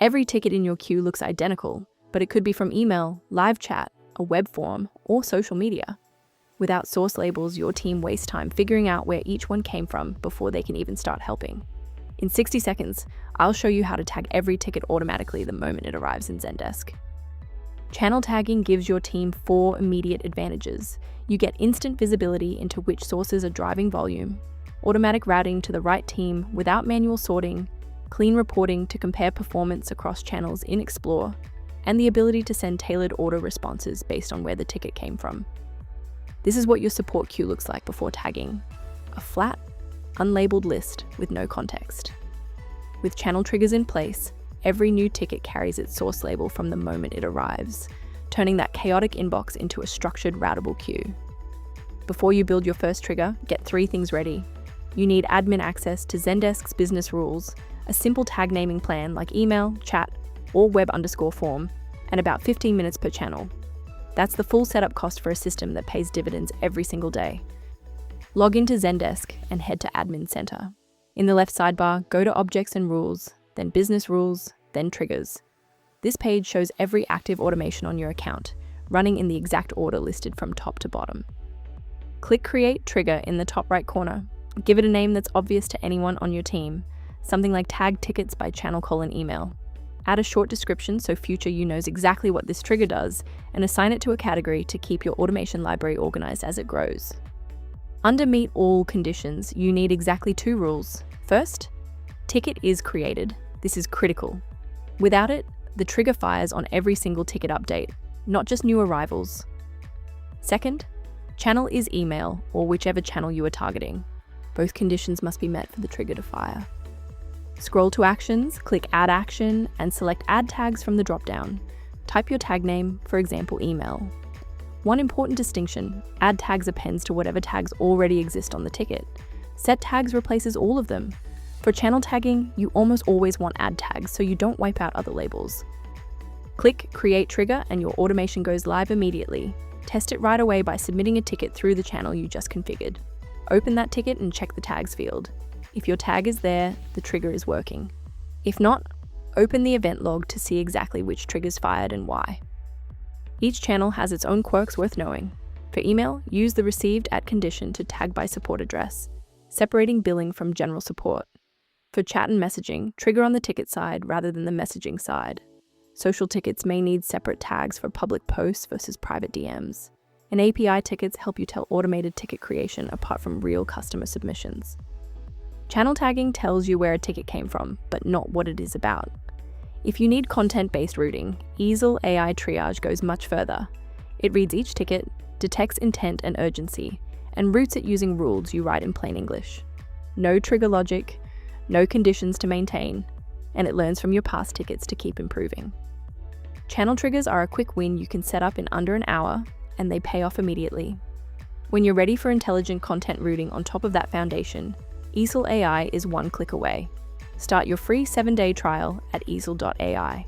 Every ticket in your queue looks identical, but it could be from email, live chat, a web form, or social media. Without source labels, your team wastes time figuring out where each one came from before they can even start helping. In 60 seconds, I'll show you how to tag every ticket automatically the moment it arrives in Zendesk. Channel tagging gives your team 4 immediate advantages. You get instant visibility into which sources are driving volume, automatic routing to the right team without manual sorting, clean reporting to compare performance across channels in Explore, and the ability to send tailored auto responses based on where the ticket came from. This is what your support queue looks like before tagging: a flat, unlabeled list with no context. With channel triggers in place, every new ticket carries its source label from the moment it arrives, turning that chaotic inbox into a structured, routable queue. Before you build your first trigger, get 3 things ready. You need admin access to Zendesk's business rules, a simple tag naming plan like email, chat, or web_form, and about 15 minutes per channel. That's the full setup cost for a system that pays dividends every single day. Log into Zendesk and head to Admin Center. In the left sidebar, go to Objects and Rules, then Business Rules, then Triggers. This page shows every active automation on your account, running in the exact order listed from top to bottom. Click Create Trigger in the top right corner. Give it a name that's obvious to anyone on your team, something like Tag Tickets by Channel:*Email. Add a short description so future you knows exactly what this trigger does, and assign it to a category to keep your automation library organized as it grows. Under Meet All conditions, you need exactly 2 rules. First, ticket is created. This is critical. Without it, the trigger fires on every single ticket update, not just new arrivals. Second, channel is email or whichever channel you are targeting. Both conditions must be met for the trigger to fire. Scroll to Actions, click Add Action, and select Add Tags from the drop-down. Type your tag name, for example, email. One important distinction: add tags appends to whatever tags already exist on the ticket. Set tags replaces all of them. For channel tagging, you almost always want add tags so you don't wipe out other labels. Click Create Trigger and your automation goes live immediately. Test it right away by submitting a ticket through the channel you just configured. Open that ticket and check the tags field. If your tag is there, the trigger is working. If not, open the event log to see exactly which triggers fired and why. Each channel has its own quirks worth knowing. For email, use the Received at condition to tag by support address, separating billing from general support. For chat and messaging, trigger on the ticket side rather than the messaging side. Social tickets may need separate tags for public posts versus private DMs. And API tickets help you tell automated ticket creation apart from real customer submissions. Channel tagging tells you where a ticket came from, but not what it is about. If you need content-based routing, eesel AI triage goes much further. It reads each ticket, detects intent and urgency, and routes it using rules you write in plain English. No trigger logic, no conditions to maintain, and it learns from your past tickets to keep improving. Channel triggers are a quick win you can set up in under an hour, and they pay off immediately. When you're ready for intelligent content routing on top of that foundation, eesel AI is one click away. Start your free 7-day trial at eesel.ai.